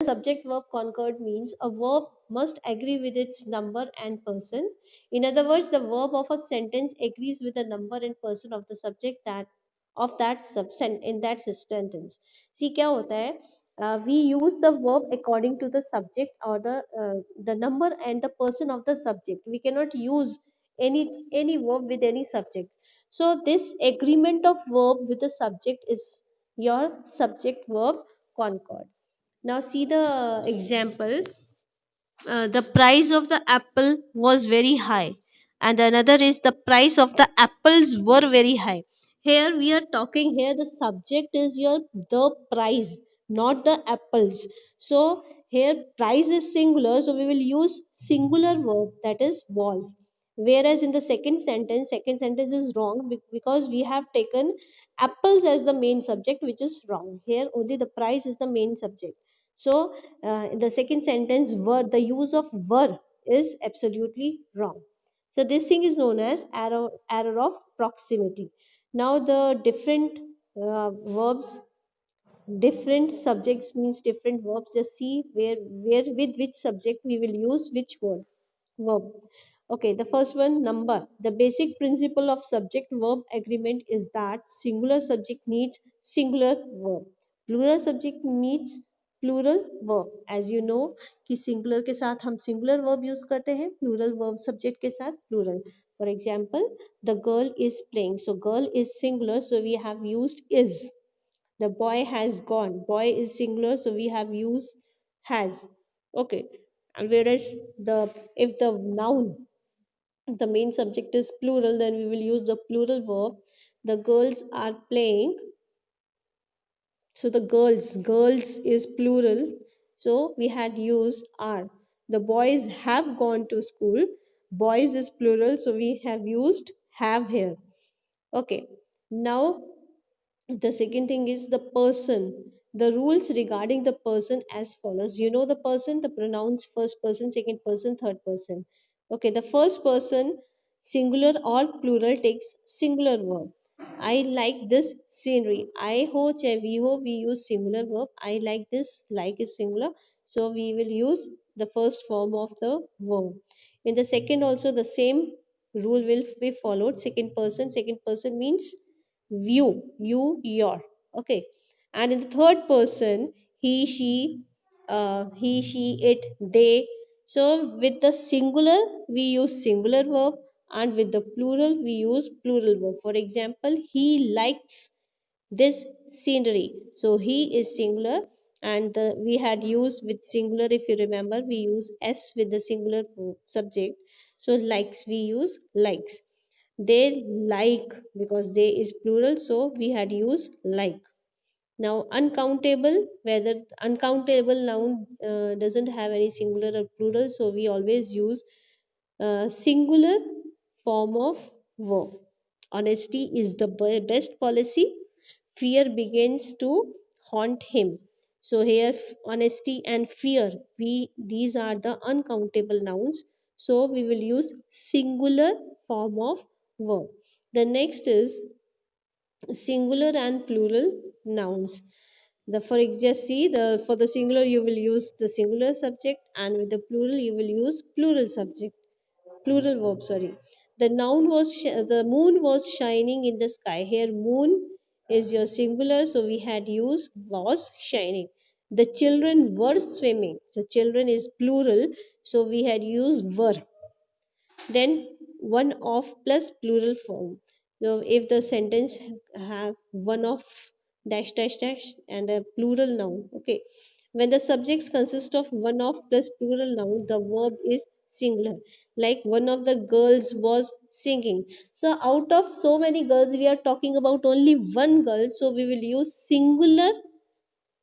subject verb concord means a verb must agree with its number and person. In other words, the verb of a sentence agrees with the number and person of the subject that of that in that sentence. See क्या होता है? We use the verb according to the subject or the number and the person of the subject. We cannot use any verb with any subject. So this agreement of verb with the subject is your subject verb concord. Now see the example. The price of the apple was very high, and another is the price of the apples were very high. Here we are talking, here the subject is your the price, not the apples. So here price is singular, so we will use singular verb, that is was. Whereas in the second sentence is wrong because we have taken apples as the main subject, which is wrong. Here only the price is the main subject. So in the second sentence, were, the use of were is absolutely wrong. So this thing is known as error of proximity. Now the different verbs, different subjects means different verbs. Just see where with which subject we will use which word verb. Okay, the first one, number. The basic principle of subject verb agreement is that singular subject needs singular verb, plural subject needs plural verb. As you know कि singular के साथ हम singular verb use करते हैं, plural verb subject के साथ plural. For example, the girl is playing, so girl is singular, so we have used is. The boy has gone, boy is singular, so we have used has. Okay, and whereas the if the noun, the main subject is plural, then we will use the plural verb. The girls are playing, so the girls is plural, so we had used are. The boys have gone to school, boys is plural, so we have used have here. Okay, now the second thing is the person. The rules regarding the person as follows. You know the person, the pronouns first person, second person, third person. Okay, the first person, singular or plural, takes singular verb. I like this scenery. I ho chahe we ho, we use singular verb. I like this, like is singular, so we will use the first form of the verb. In the second also the same rule will be followed. Second person means view, you, your. Okay, and in the third person, he she it, they. So with the singular we use singular verb, and with the plural we use plural verb. For example, he likes this scenery, so he is singular, and we had used with singular, if you remember, we use s with the singular subject. So likes, we use likes. They like, because they is plural, so we had used like. Now uncountable, whether uncountable noun doesn't have any singular or plural, so we always use singular form of verb. Honesty is the best policy, fear begins to haunt him. So here honesty and fear, we these are the uncountable nouns, so we will use singular form of verb. The next is singular and plural nouns. The for just see, the for the singular you will use the singular subject, and with the plural you will use plural subject, plural verb, sorry. The noun was the moon was shining in the sky. Here moon is your singular, so we had used was shining. The children were swimming, the children is plural, so we had used were. Then one of plus plural form. So if the sentence have one of dash dash dash and a plural noun, okay, when the subjects consist of one of plus plural noun, the verb is singular. Like one of the girls was singing, so out of so many girls we are talking about only one girl, so we will use singular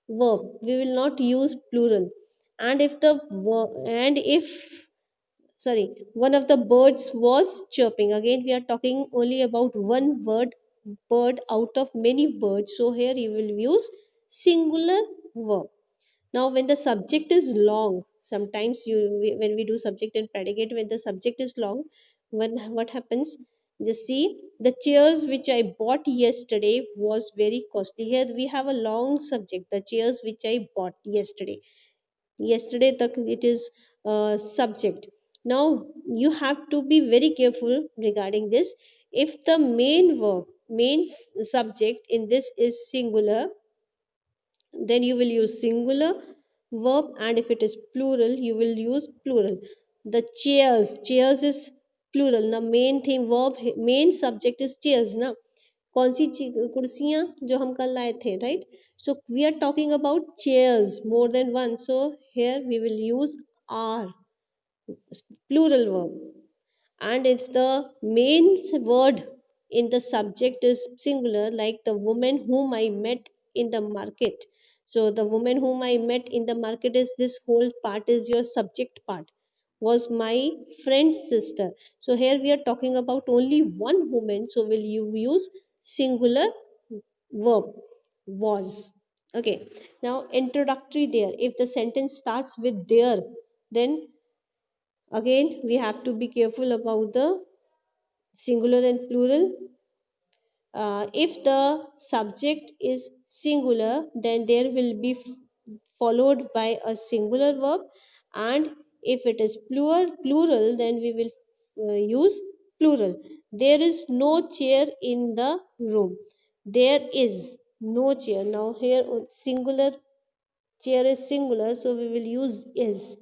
verb, we will not use plural. And if the and if sorry, one of the birds was chirping, again we are talking only about one bird out of many birds, so here you will use singular verb. Now when the subject is long, sometimes when we do subject and predicate, when the subject is long, when what happens, just see, the chairs which I bought yesterday was very costly. Here we have a long subject, the chairs which I bought yesterday. yesterday tak it is subject. Now you have to be very careful regarding this. If the subject in this is singular, then you will use singular verb, and if it is plural you will use plural. The chairs is plural ना, main theme verb main subject is chairs ना. कौन सी कुर्सियां जो हम कल लाए थे, right? So we are talking about chairs more than one, so here we will use are, plural verb. And if the main word in the subject is singular, like the woman whom I met in the market, so the woman whom I met in the market is, this whole part is your subject part, was my friend's sister. So here we are talking about only one woman, so will you use singular verb, was. Okay, now introductory there, if the sentence starts with there, then again we have to be careful about the singular and plural. If the subject is singular, then there will be followed by a singular verb, and if it is plural, then we will use plural. There is no chair in the room. There is no chair. Now here singular, chair is singular, so we will use is.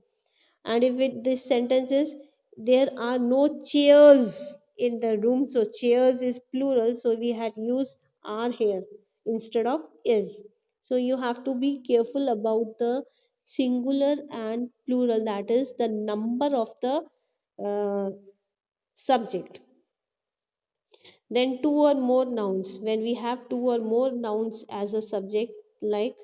And if this sentence is, there are no chairs in the room, so chairs is plural, so we had used are here instead of is. So you have to be careful about the singular and plural, that is the number of the uh, subject. Then two or more nouns. When we have two or more nouns as a subject, like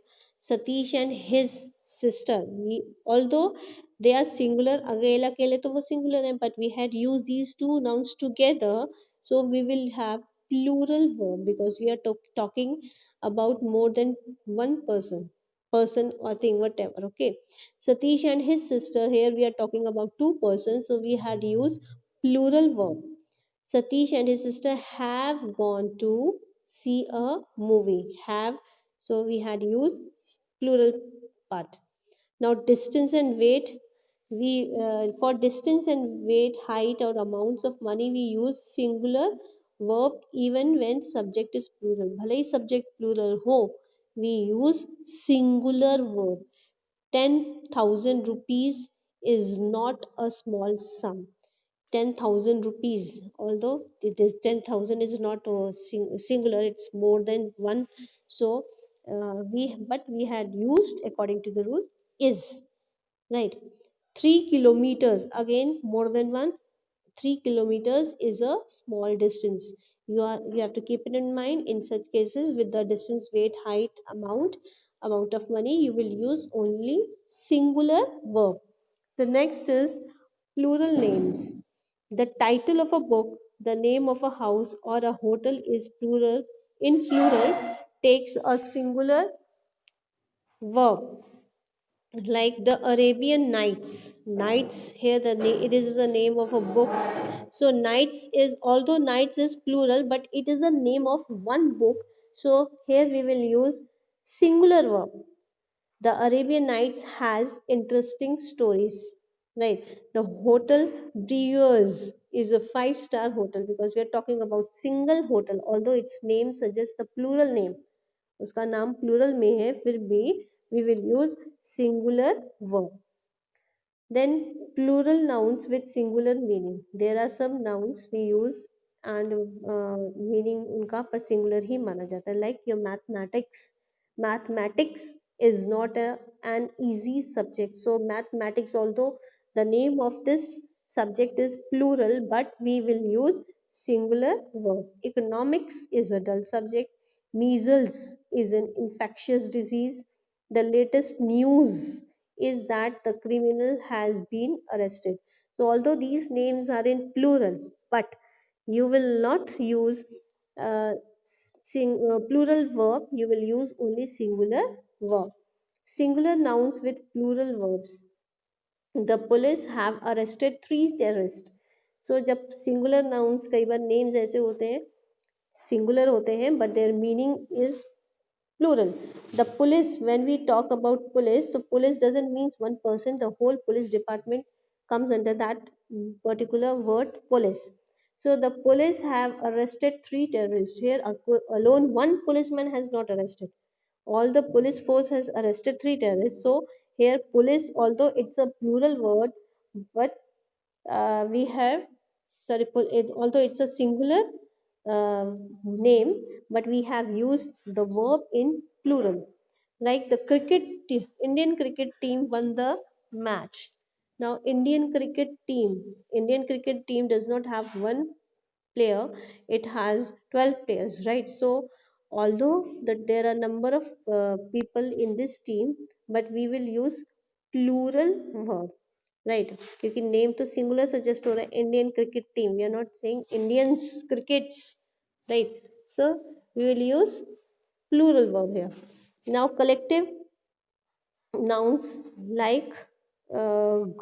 Satish and his sister, we, although they are singular, अकेले अकेले तो वो singular है, but we had used these two nouns together, so we will have plural verb because we are talking about more than one person or thing, whatever. Okay, Satish and his sister, here we are talking about two persons, so we had used plural verb. Satish and his sister have gone to see a movie. Have, so we had used plural part. Now distance and weight, we for distance and weight, height or amounts of money we use singular verb even when subject is plural. भले ही subject plural हो, we use singular verb. 10,000 rupees is not a small sum. 10,000 rupees, although it is 10,000 is not singular, it's more than one. So we had used according to the rule is, right? 3 kilometers, again more than one. 3 kilometers is a small distance. You have to keep it in mind. In such cases, with the distance, weight, height, amount of money, you will use only singular verb. The next is plural names. The title of a book, the name of a house or a hotel is plural. In plural, takes a singular verb, like the Arabian Nights. Nights here, it is the name of a book. So Nights is, although Nights is plural, but it is a name of one book, so here we will use singular verb. The Arabian Nights has interesting stories, right? The hotel Brewers is a five-star hotel, because we are talking about single hotel, although its name suggests the plural name, उसका नाम plural में है, फिर भी we will use singular verb. Then plural nouns with singular meaning. There are some nouns we use and meaning उनका पर singular ही माना जाता है, like your mathematics. Mathematics is not an easy subject, so mathematics, although the name of this subject is plural, but we will use singular verb. Economics is a dull subject. Measles is an infectious disease. The latest news is that the criminal has been arrested. So, although these names are in plural, but you will not use plural verb, you will use only singular verb. Singular nouns with plural verbs. The police have arrested 3 terrorists. So, जब singular nouns कई बार names ऐसे होते हैं, singular होते हैं, but their meaning is Plural. The police, when we talk about police, the police doesn't mean one person, the whole police department comes under that particular word police. So the police have arrested three terrorists. Here alone one policeman has not arrested, all the police force has arrested three terrorists. So here police, although it's a plural word, but we have, sorry, although it's a singular name, but we have used the verb in plural. Like the Indian cricket team won the match. Now Indian cricket team does not have one player, it has 12 players, right? So although that there are number of people in this team, but we will use plural verb, right, क्योंकि name तो singular suggest हो रहा है, Indian cricket team, we are not saying Indians crickets, right? So we will use plural verb here. Now collective nouns like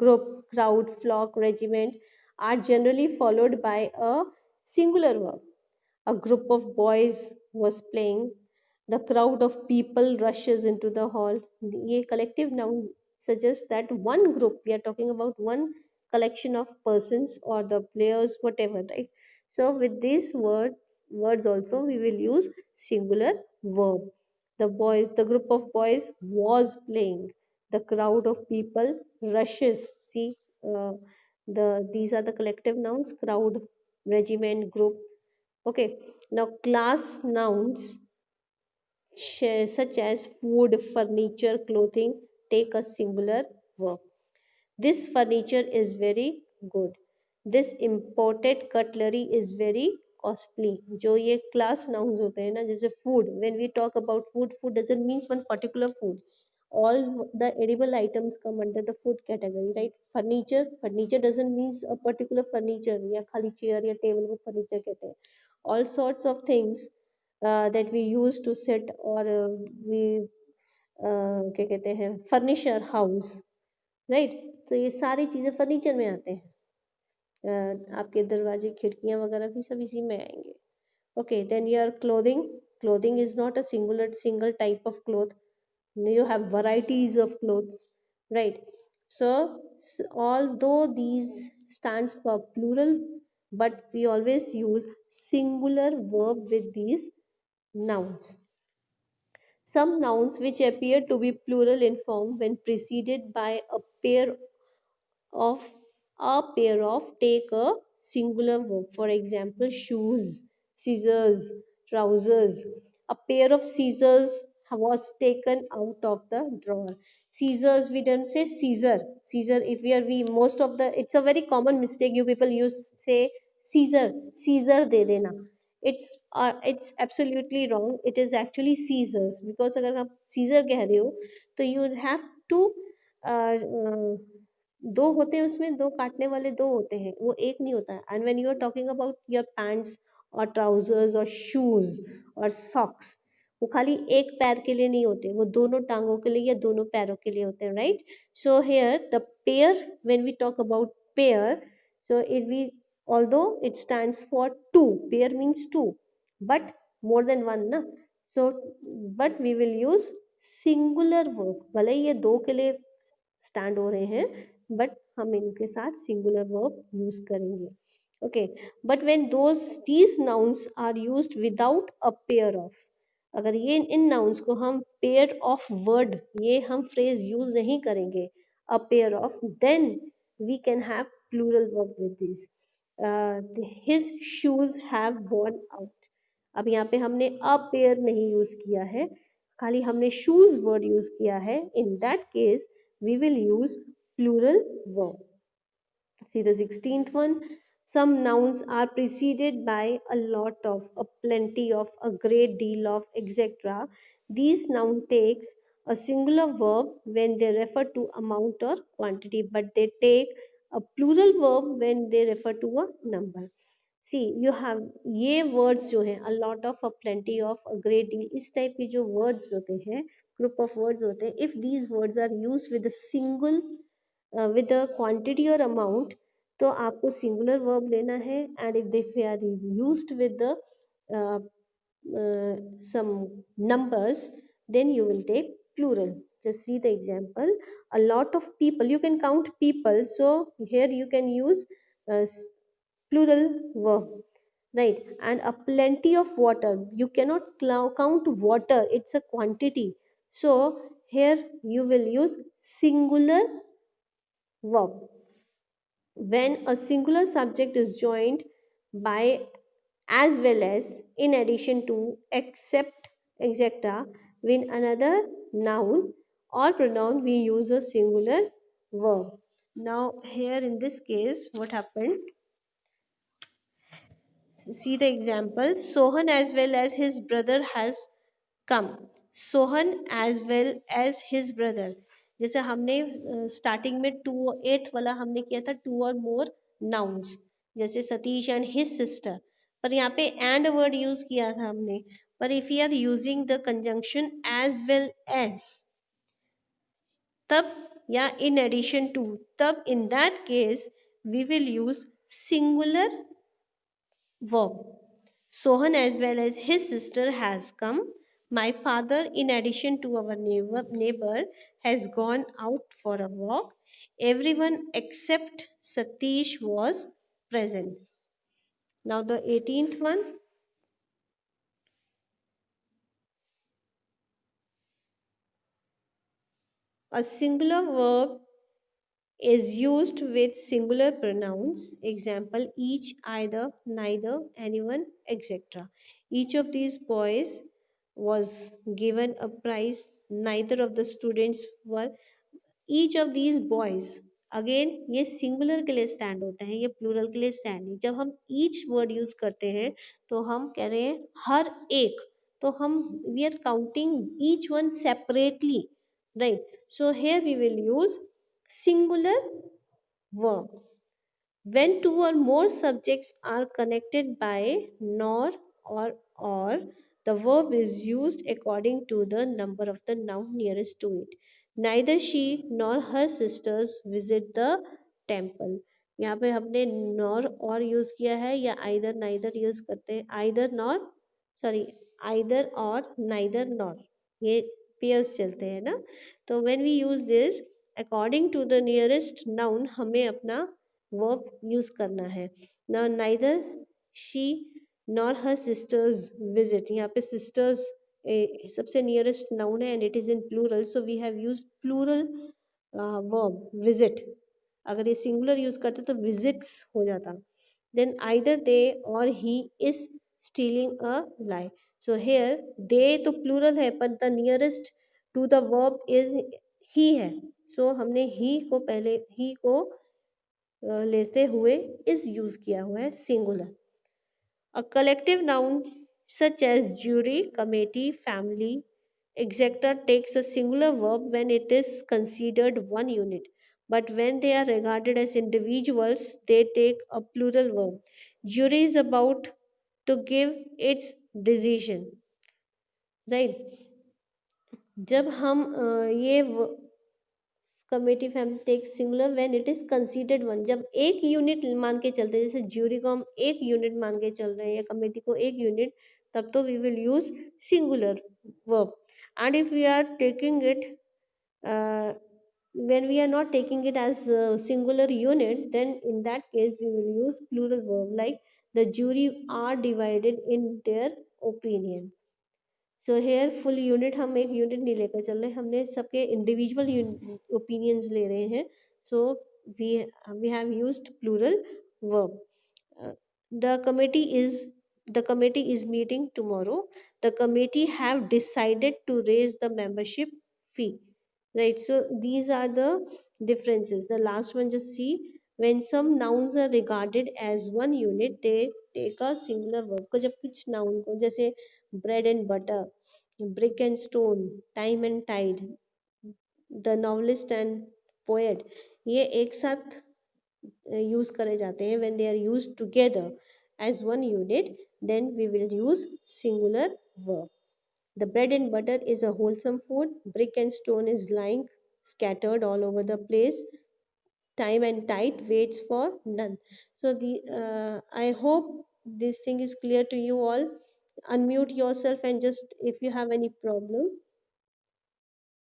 group, crowd, flock, regiment are generally followed by a singular verb. A group of boys was playing. The crowd of people rushes into the hall. ये collective noun suggests that one group, we are talking about one collection of persons or the players, whatever, right? So with these words also we will use singular verb. The group of boys was playing. The crowd of people rushes. See, these are the collective nouns: crowd, regiment, group. Okay, now class nouns such as food, furniture, clothing take a singular verb. This furniture is very good. This imported cutlery is very costly. जो ये class nouns होते हैं ना, जैसे food, when we talk about food, food doesn't mean one particular food. All the edible items come under the food category, right? Furniture doesn't mean a particular furniture, या खाली chair या table को furniture कहते हैं. All sorts of things that we use to sit or we क्या कहते हैं, furnish our house, right? तो ये सारी चीज़ें फर्नीचर में आते हैं. आपके दरवाजे, खिड़कियाँ वगैरह भी सब इसी में आएंगे. Okay, then your clothing. Clothing is not a single type of cloth. You have varieties of clothes, right? So although these stands for plural, but we always use singular verb with these nouns. Some nouns which appear to be plural in form when preceded by of a pair of take a singular verb. For example, shoes, scissors, trousers. A pair of scissors was taken out of the drawer. Scissors, we don't say Caesar. Caesar, if we most of the, it's a very common mistake. You people use say Caesar. Caesar de dena. It's absolutely wrong. It is actually Caesars, because अगर आप Caesar कह रहे हो तो you have to दो होते हैं उसमें, दो काटने वाले दो होते हैं, वो एक नहीं होता है. And when you are talking about your pants और ट्राउजर्स और शूज और सॉक्स, वो खाली एक पैर के लिए नहीं होते, वो दोनों टांगों के लिए या दोनों पैरों के लिए होते हैं, right? So here the pair, when we talk about pair, so it we although it stands for two, pair means two, but more than one ना. So but we will use singular verb, भले ही ये दो के लिए stand हो रहे हैं, but हम इनके साथ सिंगुलर वर्ब यूज करेंगे. Okay, but when these nouns are used without a pair of, अगर ये इन नाउन्स को हम पेयर ऑफ वर्ड, ये हम फ्रेज यूज नहीं करेंगे, a pair of, then we can have plural verb with this. His shoes have worn out. अब यहाँ पे हमने अ पेयर नहीं यूज किया है, खाली हमने शूज वर्ड यूज किया है. इन that case we will use plural verb. See the 16th one. Some nouns are preceded by a lot of, a plenty of, a great deal of, etc. These noun takes a singular verb when they refer to amount or quantity, but they take a plural verb when they refer to a number. See you have ये words जो हैं, a lot of, a plenty of, a great deal, इस type के जो words होते हैं, group of words होते हैं, if these words are use with single with a quantity और अमाउंट, तो आपको सिंगुलर वर्ब लेना है. And if they are used with the some numbers, then you will take plural. Just see the example. A lot of people, you can count people, so here you can use plural verb, right? And a plenty of water, you cannot count water, it's a quantity, so here you will use singular verb. When a singular subject is joined by as well as, in addition to, except, etc., with another noun or pronoun, we use a singular verb. Now here in this case what happened, see the example. Sohan as well as his brother has come. Sohan as well as his brother, जैसे हमने starting में to eight वाला हमने किया था, to और मोर nouns, जैसे Satish and his sister, पर यहाँ पे एंड वर्ड यूज किया था हमने. पर if you are using the conjunction as well as, तब, या इन एडिशन टू, तब in that case we will use singular verb. Sohan as well as his sister has come. My father, in addition to our neighbor, has gone out for a walk. Everyone except Satish was present. Now the 18th one, a singular verb is used with singular pronouns. Example, each, either, neither, anyone, etc. Each of these boys was given a prize. Neither of the students were. Each of these boys, again ये singular के लिए stand होता है, ये plural के लिए stand नहीं. जब हम ईच वर्ड यूज करते हैं तो हम कह रहे हैं हर एक, तो हम we are counting each one separately, right? So here we will use singular verb. When two or more subjects are connected by nor or, the verb is used according to the number of the noun nearest to it. Neither she nor her sisters visit the temple. यहाँ पे हमने nor और use किया है, या either neither use करते हैं, either nor, sorry, either और neither nor, ये पेयर्स चलते हैं ना. तो when we use this according to the nearest noun, हमें अपना वर्ब यूज करना है ना. Neither she nor her sisters visit, यहाँ पे सिस्टर्स सबसे नियरेस्ट नाउन है and it is in plural, so we have use plural verb visit. अगर ये सिंगुलर यूज करते तो विजिट्स हो जाता. देन आइदर दे और he is stealing a lie. So here they तो प्लूरल है, पर the nearest to the verb is he है. सो हमने ही को पहले, ही को लेते हुए इज यूज किया हुआ है, singular. A collective noun such as jury, committee, family, etc. takes a singular verb when it is considered one unit, but when they are regarded as individuals they take a plural verb. Jury is about to give its decision, right? जब हम ये committee family take singular when it is considered one, जब एक unit मान के चलते हैं, जैसे ज्यूरी को हम एक यूनिट मान के चल रहे हैं या कमेटी को एक यूनिट, तब तो we will use singular verb. And if we are taking it, when we are not taking it as a singular unit, then in that case we will use plural verb, like the jury are divided in their opinion. So here full unit, हम एक unit नहीं लेकर चल रहे, हमने सबके individual opinions ले रहे हैं. So we we have used plural verb. The committee is the committee is meeting tomorrow. The committee have decided to raise the membership fee, right? So these are the differences. The last one, just see, when some nouns are regarded as one unit they take a singular verb. को जब कुछ noun को, जैसे bread and butter, brick and stone, time and tide, the novelist and poet, ये एक साथ use करे जाते हैं. when they are used together as one unit, then we will use singular verb. The bread and butter is a wholesome food. Brick and stone is lying scattered all over the place. Time and tide waits for none. So the I hope this thing is clear to you all. Unmute yourself and just, if you have any problem,